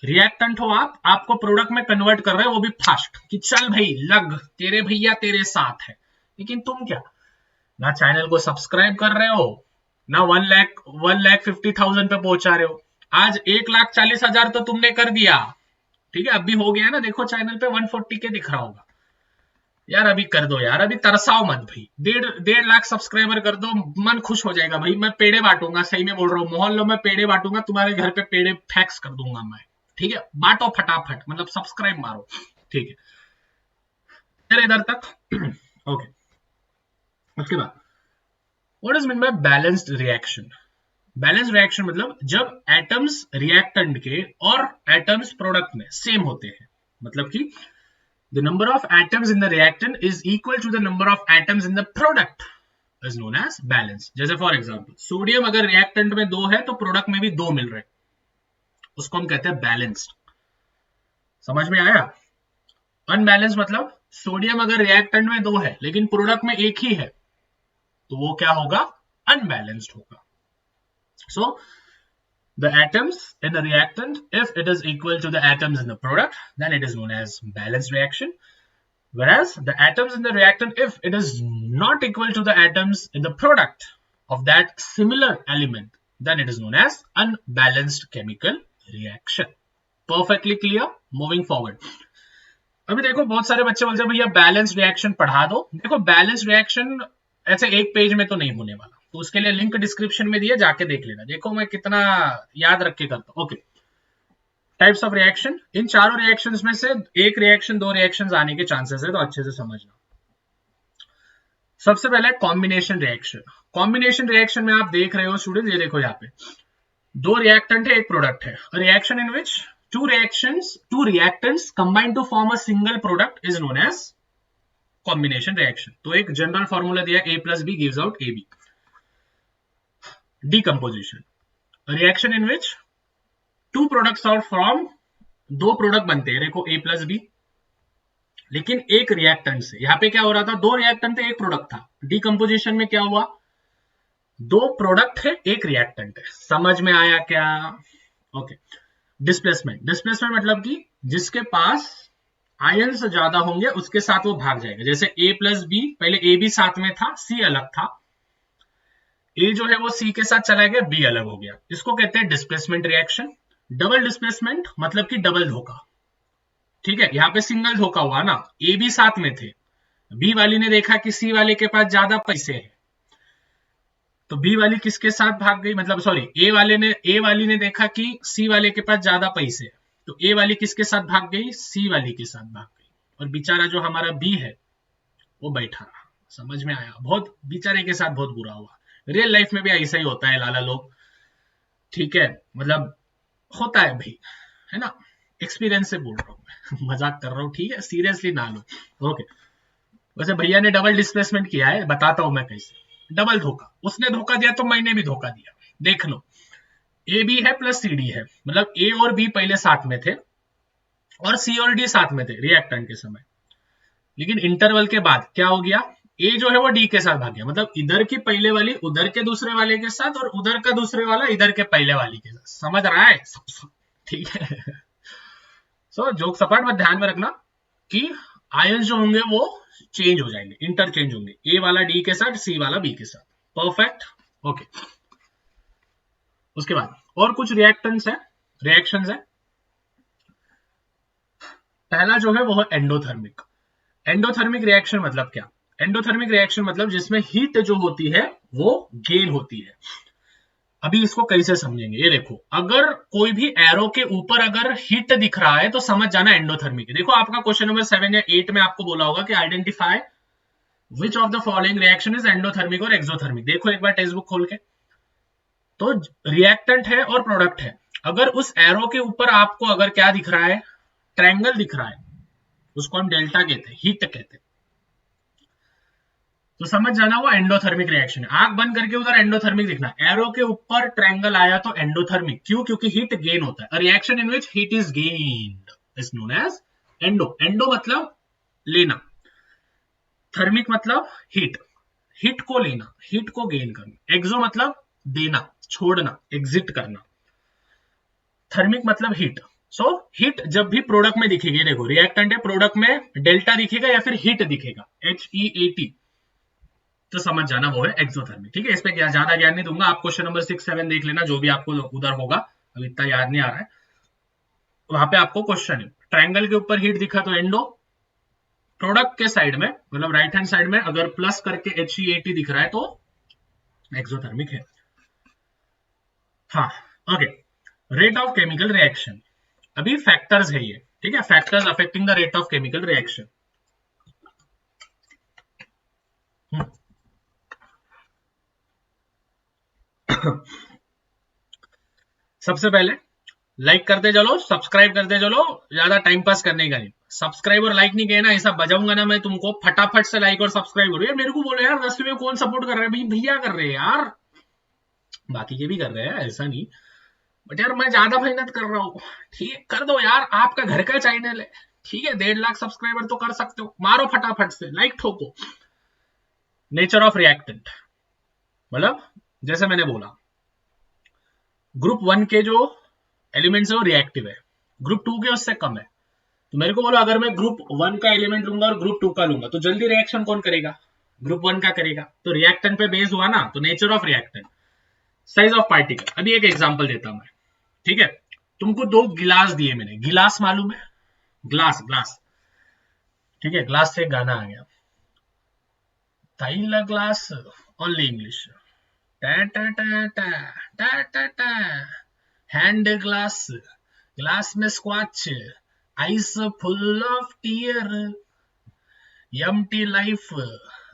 रिएक्टेंट हो, आपको प्रोडक्ट में कन्वर्ट कर रहे हो, वो भी फास्ट कि चल भाई लग, तेरे भैया तेरे साथ है। लेकिन तुम क्या, ना चैनल को सब्सक्राइब कर रहे हो, ना 1,50,000 पे पहुंचा रहे हो। आज 1,40,000 तो तुमने कर दिया, ठीक है, अभी हो गया ना, देखो चैनल पे 140 के दिख रहा होगा। यार अभी कर दो यार, अभी तरसाओ मत भाई, 1.5 लाख सब्सक्राइबर कर दो, मन खुश हो जाएगा भाई। मैं पेड़े बांटूंगा, सही में बोल रहा हूँ, मोहल्लों में पेड़े बांटूंगा, तुम्हारे घर पे पेड़े फैक्स कर दूंगा मैं, ठीक है, बांटो फटाफट, मतलब सब्सक्राइब मारो, ठीक है। फिर इधर तक ओके। उसके बाद what is mean by balanced reaction. Balance reaction मतलब जब एटम्स रिएक्टेंट के और एटम्स प्रोडक्ट में सेम होते हैं, मतलब कि the number of atoms in the reactant is equal to the number of atoms in the product is known as balance। जैसे फॉर एग्जांपल सोडियम अगर रिएक्टेंट में 2 है तो प्रोडक्ट में भी 2 मिल रहे, उसको हम कहते हैं बैलेंस्ड। समझ में आया? अनबैलेंस मतलब सोडियम अगर रिएक्टेंट में 2 है लेकिन प्रोडक्ट में 1 ही है, तो वो क्या होगा? अनबैलेंस्ड होगा। So the atoms in the reactant, if it is equal to the atoms in the product, then it is known as balanced reaction. Whereas the atoms in the reactant, if it is not equal to the atoms in the product of that similar element, then it is known as unbalanced chemical reaction. Perfectly clear? Moving forward. अभी देखो बहुत सारे बच्चे बोलते हैं भैया balance reaction पढ़ा दो। देखो बैलेंस रिएक्शन ऐसे एक पेज में तो नहीं होने वाला, तो उसके लिए लिंक डिस्क्रिप्शन में दिया, जाके देख लेना। देखो मैं कितना याद रख के करता हूँ। ओके, टाइप्स ऑफ रिएक्शन, इन चारों रिएक्शंस में से एक रिएक्शन 2 रिएक्शंस आने के चांसेस है, तो अच्छे से समझना। सबसे पहले कॉम्बिनेशन रिएक्शन। कॉम्बिनेशन रिएक्शन में आप देख रहे हो स्टूडेंट, ये देखो यहाँ पे 2 रिएक्टेंट है, 1 प्रोडक्ट है। Reaction in which two reactants combine to form a single product is known as combination reaction। तो एक जनरल फॉर्मूला दिया, A plus B gives out AB। Decomposition, a reaction in which 2 products are formed, 2 product बनते हैं, देखो A plus B, लेकिन एक reactant से। यहाँ पे क्या हो रहा था, 2 रिएक्टेंट थे, 1 प्रोडक्ट था। डिकम्पोजिशन में क्या हुआ, 2 प्रोडक्ट है, 1 रिएक्टेंट है। समझ में आया क्या? ओके। डिस्प्लेसमेंट, डिस्प्लेसमेंट मतलब कि जिसके पास आयंस ज्यादा होंगे उसके साथ वो भाग जाएगा। जैसे A प्लस बी, पहले A भी साथ में था, C अलग था, A जो है वो C के साथ चला गया, B अलग हो गया, इसको कहते हैं डिस्प्लेसमेंट रिएक्शन। डबल डिस्प्लेसमेंट मतलब कि डबल धोखा, ठीक है। यहाँ पे सिंगल धोखा हुआ ना, A भी साथ में थे, B वाली ने देखा कि C वाले के पास ज्यादा पैसे हैं, तो B वाली किसके साथ भाग गई, मतलब सॉरी A वाली ने देखा कि C वाले के पास ज्यादा पैसे है, तो A वाली किसके साथ भाग गई, C वाली के साथ भाग गई, और बेचारा जो हमारा B है वो बैठा रहा। समझ में आया? बहुत बेचारे के साथ बहुत बुरा हुआ। रियल लाइफ में भी ऐसा ही होता है लाला लोग, ठीक है, मतलब होता है भाई, है ना, एक्सपीरियंस से बोल रहा हूँ मैं मजाक कर रहा हूँ, ठीक है, सीरियसली ना लो। ओके, वैसे भैया ने डबल डिस्प्लेसमेंट किया है, बताता हूं मैं कैसे। डबल धोखा, उसने धोखा दिया तो मैंने भी धोखा दिया। देख लो, ए बी है प्लस सी डी है, मतलब ए और बी पहले साथ में थे और सी और डी साथ में थे रिएक्टेंट के समय, लेकिन इंटरवल के बाद क्या हो गया, ए जो है वो डी के साथ भाग गया, मतलब इधर की पहले वाली उधर के दूसरे वाले के साथ और उधर का दूसरे वाला इधर के पहले वाली के साथ। समझ रहा है? ठीक है। सो जोक सपाट में ध्यान में रखना कि आयंस जो होंगे वो चेंज हो जाएंगे, इंटरचेंज होंगे, ए वाला डी के साथ, सी वाला बी के साथ। Perfect, okay. उसके बाद और कुछ रिएक्टेंट्स है, रिएक्शंस है। पहला जो है वो है एंडोथर्मिक। एंडोथर्मिक रिएक्शन मतलब क्या? एंडोथर्मिक रिएक्शन मतलब जिसमें हीट जो होती है वो गेन होती है। अभी इसको कैसे समझेंगे, ये देखो, अगर कोई भी एरो के ऊपर अगर हीट दिख रहा है तो समझ जाना एंडोथर्मिक है। देखो आपका क्वेश्चन नंबर 7 या 8 में आपको बोला होगा कि identify which of the following reaction is endothermic और एक्सोथर्मिक। देखो एक बार टेक्स्ट बुक खोल के, तो रिएक्टेंट है और प्रोडक्ट है, अगर उस एरो के ऊपर आपको अगर क्या दिख रहा है, ट्रायंगल दिख रहा है, उसको हम डेल्टा कहते हैं, हीट कहते हैं, तो समझ जाना वो एंडोथर्मिक रिएक्शन है। आंख बंद करके उधर एंडोथर्मिक दिखना, एरो के ऊपर ट्रायंगल आया तो एंडोथर्मिक, क्यों? क्योंकि हीट गेन होता है। Reaction in which heat is gained is known as endo. Endo मतलब लेना, थर्मिक मतलब हीट, हीट को लेना, हीट को गेन करना। एक्सो मतलब देना, छोड़ना, एग्जिट करना। थर्मिक मतलब हीट। सो हीट जब भी प्रोडक्ट में दिखेगी, देखो रिएक्टेंट है, प्रोडक्ट में डेल्टा दिखेगा या फिर हीट दिखेगा, HEAT, तो समझ जाना वो है एक्सोथर्मिक। ठीक है, इस पे क्या ज्यादा ज्ञान नहीं दूंगा, आप क्वेश्चन नंबर 6-7 देख लेना, जो भी आपको उधर होगा, अभी इतना याद नहीं आ रहा है, वहां पे आपको क्वेश्चन है। ट्रायंगल के ऊपर हीट दिखा तो एंडो, प्रोडक्ट के साइड में मतलब राइट हैंड साइड में अगर प्लस करके HEAT दिख रहा है तो एक्सोथर्मिक है। हाँ, okay. Rate of chemical reaction, अभी फैक्टर्स है ये, ठीक है, factors affecting the rate of chemical reaction. सबसे पहले लाइक करते चलो, सब्सक्राइब करते चलो, ज्यादा टाइम पास करने का नहीं। सब्सक्राइब और लाइक नहीं किया ना, ऐसा बजाऊंगा ना मैं तुमको, फटाफट से लाइक और सब्सक्राइब करो यार। मेरे को बोलो यार, 10वीं में कौन सपोर्ट कर रहा है भाई, भैया कर रहे हैं यार, बाकी के भी कर रहे हैं, ऐसा नहीं, बट यार मैं ज्यादा मेहनत कर रहा हूँ, ठीक है, कर दो यार, आपका घर का चैनल है, ठीक है, 1.5 लाख सब्सक्राइबर तो कर सकते हो, मारो फटाफट से लाइक ठोको। नेचर ऑफ रिएक्टेंट, मतलब जैसे मैंने बोला, ग्रुप 1 के जो एलिमेंट्स है वो रिएक्टिव है, ग्रुप 2 के उससे कम है। तो मेरे को बोलो, अगर मैं ग्रुप 1 का एलिमेंट लूंगा और ग्रुप 2 का लूंगा, तो जल्दी रिएक्शन कौन करेगा, ग्रुप 1 का करेगा, तो रिएक्टेंट पे बेस हुआ ना, तो nature of reactant. Size of particle, अभी एक एग्जांपल देता हूं मैं, ठीक है, तुमको 2 गिलास दिए मैंने, गिलास मालूम है, ग्लास ग्लास, ठीक है, ग्लास से गाना आ गया, ताइला ग्लास, ओनली इंग्लिश, टा टा टा टा टा टा टा, हैंड ग्लास, ग्लास में scotch, eyes full of tear, empty life,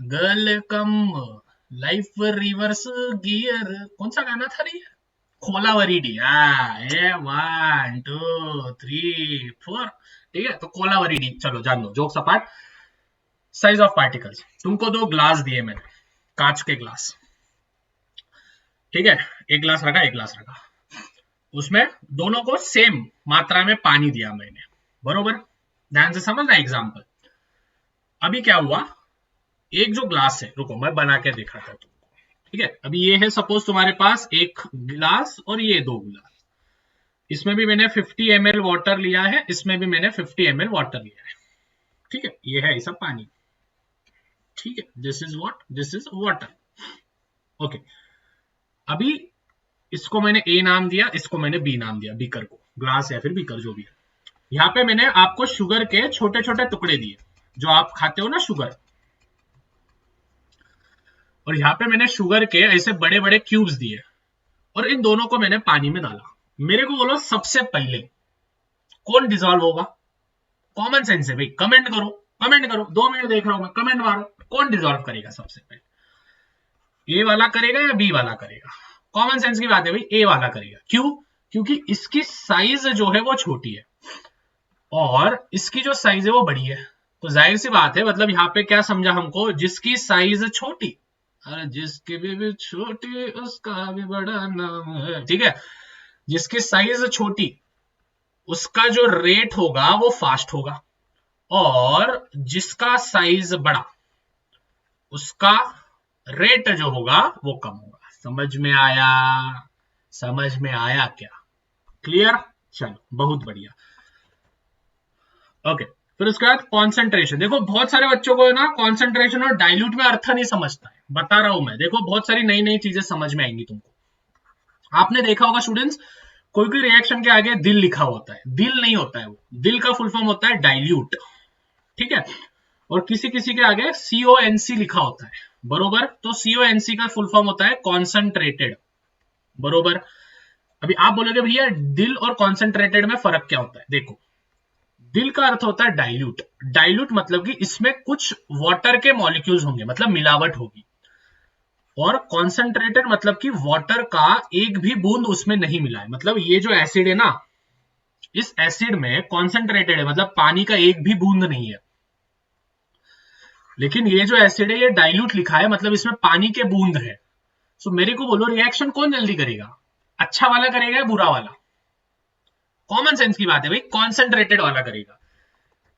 girl come, life reverse gear, कौन सा गाना था रे, कोलावरीडी, 1 2 3 4, ठीक है, तो कोलावरीडी, चलो जान लो, jokes apart. Size of particles, तुमको 2 ग्लास दिए मैंने, कांच के ग्लास, ठीक है, एक ग्लास रखा, एक ग्लास रखा, उसमें दोनों को सेम मात्रा में पानी दिया मैंने, बरोबर, ध्यान से समझना एग्जांपल। अभी क्या हुआ, एक जो ग्लास है, रुको मैं बना के दिखाता हूं तुमको, ठीक है, अभी ये है सपोज तुम्हारे पास एक गिलास और ये 2 गिलास, इसमें भी मैंने 50 ml वाटर लिया है, इसमें भी मैंने 50 ml वाटर लिया है, ठीक है, ये है ऐसा पानी, ठीक है, this is what, this is water, okay. अभी इसको मैंने ए नाम दिया, इसको मैंने बी नाम दिया, बीकर को, ग्लास या फिर बीकर जो भी है। यहाँ पे मैंने आपको शुगर के छोटे छोटे टुकड़े दिए, जो आप खाते हो ना शुगर, और यहाँ पे मैंने शुगर के ऐसे बड़े बड़े क्यूब्स दिए, और इन दोनों को मैंने पानी में डाला। मेरे को बोलो सबसे पहले कौन डिसॉल्व होगा, कॉमन सेंस है भाई, कमेंट करो, कमेंट करो, 2 मिनट देख रहा हूं मैं, कमेंट मारो, कौन डिसॉल्व करेगा सबसे पहले, ए वाला करेगा या बी वाला करेगा, कॉमन सेंस की बात है भाई, ए वाला करेगा, क्यों, क्योंकि इसकी साइज जो है वो छोटी है और इसकी जो साइज है वो बड़ी है, तो जाहिर सी बात है, मतलब यहाँ पे क्या समझा हमको, जिसकी साइज छोटी, अरे जिसकी भी छोटी उसका भी बड़ा नाम है, ठीक है, जिसकी साइज छोटी उसका जो रेट होगा वो फास्ट होगा, और जिसका साइज बड़ा उसका रेट जो होगा वो कम होगा। समझ में आया, समझ में आया क्या, क्लियर, चलो बहुत बढ़िया, ओके। फिर उसके बाद कॉन्सेंट्रेशन, देखो बहुत सारे बच्चों को ना कॉन्सेंट्रेशन और डाइल्यूट में अर्थ नहीं समझता है, बता रहा हूं मैं, देखो बहुत सारी नई नई चीजें समझ में आएंगी तुमको। आपने देखा होगा स्टूडेंट्स, कोई कोई रिएक्शन के आगे दिल लिखा होता है, दिल नहीं होता है वो, दिल का फुल फॉर्म होता है डाइल्यूट, ठीक है, और किसी किसी के आगे CONC लिखा होता है, बरोबर, तो CONC का फुल फॉर्म होता है कॉन्सेंट्रेटेड, बरोबर। अभी आप बोलोगे भैया दिल और कॉन्सेंट्रेटेड में फर्क क्या होता है, देखो दिल का अर्थ होता है डाइल्यूट, डाइल्यूट मतलब कि इसमें कुछ वाटर के मॉलिक्यूल्स होंगे, मतलब मिलावट होगी, और कॉन्सेंट्रेटेड मतलब कि वाटर का एक भी बूंद उसमें नहीं मिला है, मतलब ये जो एसिड है ना, इस एसिड में कॉन्सेंट्रेटेड है, मतलब पानी का एक भी बूंद नहीं है, लेकिन ये जो एसिड है ये डाइल्यूट लिखा है, मतलब इसमें पानी के बूंद है। सो मेरे को बोलो रिएक्शन कौन जल्दी करेगा, अच्छा वाला करेगा या बुरा वाला, कॉमन सेंस की बात है भाई, कॉन्सेंट्रेटेड वाला करेगा,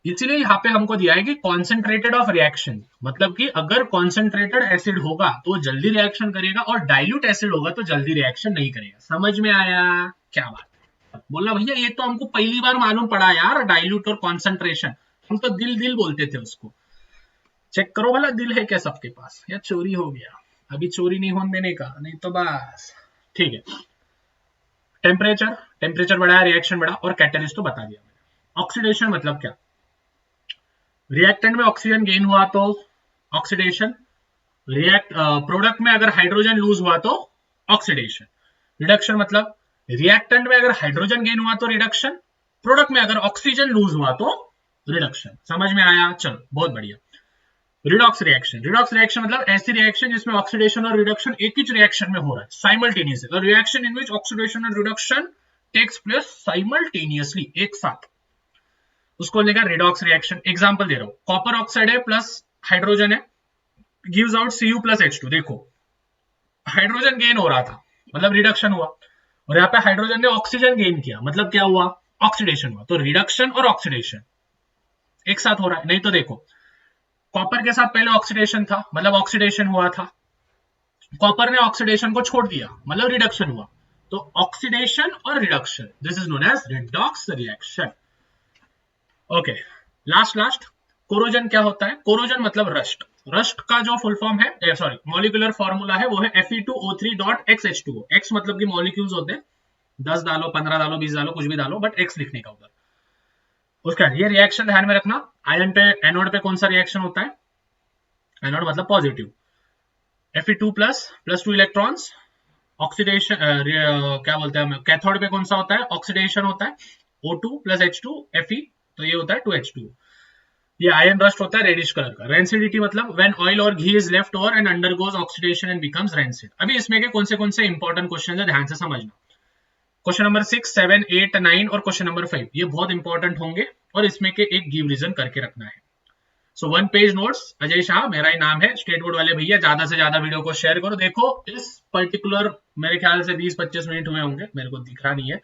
इसलिए यहाँ पे हमको दिया है कि कॉन्सेंट्रेटेड ऑफ रिएक्शन, मतलब कि अगर कॉन्सेंट्रेटेड एसिड होगा तो जल्दी रिएक्शन करेगा, और डाइल्यूट एसिड होगा तो जल्दी रिएक्शन नहीं करेगा। समझ में आया क्या बात, बोला भैया ये तो हमको पहली बार मालूम पड़ा यार, डाइल्यूट और कॉन्सेंट्रेशन, हम तो दिल दिल बोलते थे उसको। चेक करो भला दिल है क्या सबके पास, या चोरी हो गया? अभी चोरी नहीं होने देने का, नहीं तो बस ठीक है। टेम्परेचर, टेम्परेचर बढ़ा, रिएक्शन बढ़ा, और कैटलिस्ट तो बता दिया मैंने। ऑक्सीडेशन मतलब क्या? रिएक्टेंट में ऑक्सीजन गेन हुआ तो ऑक्सीडेशन, प्रोडक्ट में अगर हाइड्रोजन लूज हुआ तो ऑक्सीडेशन। रिडक्शन मतलब रिएक्टेंट में अगर हाइड्रोजन गेन हुआ तो रिडक्शन, प्रोडक्ट में अगर ऑक्सीजन लूज हुआ तो रिडक्शन। समझ में आया? चलो बहुत बढ़िया। रिडॉक्स रिएक्शन, रिडॉक्स रिएक्शन मतलब ऐसी रिएक्शन जिसमें ऑक्सीडेशन और रिडक्शन एक ही रिएक्शन में हो रहा है simultaneously, reaction in which oxidation and reduction takes place simultaneously, एक साथ, उसको लेकर रिडॉक्स रिएक्शन। एग्जांपल दे रहा हूं, कॉपर ऑक्साइड है प्लस हाइड्रोजन है, gives out Cu plus H2। देखो हाइड्रोजन गेन हो रहा था मतलब रिडक्शन हुआ, और यहाँ पे हाइड्रोजन ने ऑक्सीजन गेन किया मतलब क्या हुआ? ऑक्सीडेशन हुआ। तो रिडक्शन और ऑक्सीडेशन एक साथ हो रहा है। नहीं तो देखो कॉपर के साथ पहले ऑक्सीडेशन था मतलब ऑक्सीडेशन हुआ था, कॉपर ने ऑक्सीडेशन को छोड़ दिया मतलब रिडक्शन हुआ। तो ऑक्सीडेशन और reduction, this is known as redox reaction. Okay, last corrosion क्या होता है? कोरोजन मतलब रस्ट। रस्ट का जो फुल फॉर्म है, सॉरी मॉलिक्यूलर फॉर्मूला है, वो है Fe2O3.XH2O। एक्स मतलब कि मॉलिक्यूल्स होते हैं, 10 डालो, 15 डालो, 20 डालो, कुछ भी डालो, बट एक्स लिखने का उधर। उसका ये रिएक्शन ध्यान में रखना। आयन पे, एनोड पे कौन सा रिएक्शन होता है? एनोड मतलब positive. Fe2 plus 2 electrons, oxidation, क्या बोलते हैं, कैथोड पे कौन सा होता है? ऑक्सीडेशन होता है, O2 प्लस H2 Fe, तो ये होता है 2H2। ये आयन रस्ट होता है रेडिश कलर का। रेंसिडिटी मतलब व्हेन ऑयल और ghee is left over and undergoes oxidation and becomes rancid. अभी इसमें के कौन से इंपॉर्टेंट क्वेश्चन है, ध्यान से समझना। क्वेश्चन नंबर 6, 7, 8, 9 और क्वेश्चन नंबर 5, ये बहुत इंपॉर्टेंट होंगे, और इसमें के एक गिव रीजन करके रखना है। सो 1 पेज नोट्स, अजय शाह मेरा ही नाम है। स्टेट बोर्ड वाले भैया ज्यादा से ज्यादा वीडियो को शेयर करो। देखो इस पर्टिकुलर मेरे ख्याल से 20-25 मिनट हुए होंगे, मेरे को दिख रहा नहीं है।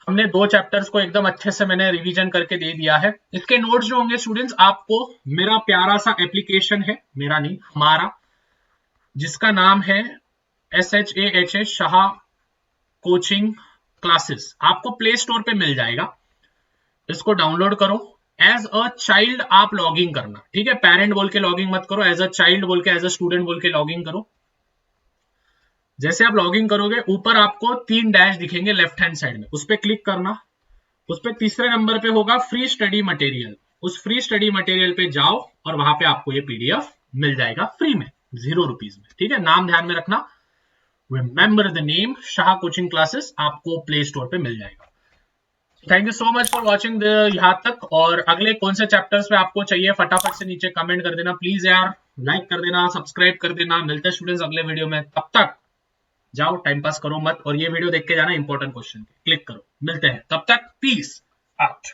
हमने 2 चैप्टर्स को एकदम अच्छे से मैंने रिवीजन करके दे दिया है। इसके नोट्स जो होंगे स्टूडेंट्स, आपको मेरा प्यारा सा एप्लीकेशन है, मेरा नहीं हमारा, जिसका नाम है SHAH शाह कोचिंग क्लासेस, आपको प्ले स्टोर पे मिल जाएगा। इसको डाउनलोड करो। एज अ चाइल्ड आप लॉगिंग करना, ठीक है? पेरेंट बोल के लॉगिंग मत करो, एज अ चाइल्ड बोल के, एज अ स्टूडेंट बोल के लॉगिंग करो। जैसे आप लॉगिंग करोगे, ऊपर आपको 3 डैश दिखेंगे लेफ्ट हैंड साइड में, उस पर क्लिक करना। उस पर तीसरे नंबर पे होगा फ्री स्टडी मटेरियल, उस फ्री स्टडी मटेरियल पे जाओ और वहां पे आपको ये PDF मिल जाएगा फ्री में, 0 रुपीज में, ठीक है? नाम ध्यान में रखना, remember the name, Shah coaching classes, आपको प्ले स्टोर पे मिल जाएगा। Thank you so much for watching यहाँ तक। और अगले कौन से चैप्टर्स पे आपको चाहिए, फटाफट से नीचे कमेंट कर देना प्लीज यार, लाइक कर देना, सब्सक्राइब कर देना। मिलते हैं स्टूडेंट्स अगले वीडियो में, तब तक जाओ टाइम पास करो मत, और ये वीडियो देख के जाना, इंपॉर्टेंट क्वेश्चन क्लिक करो। मिलते हैं तब तक, पीस आउट।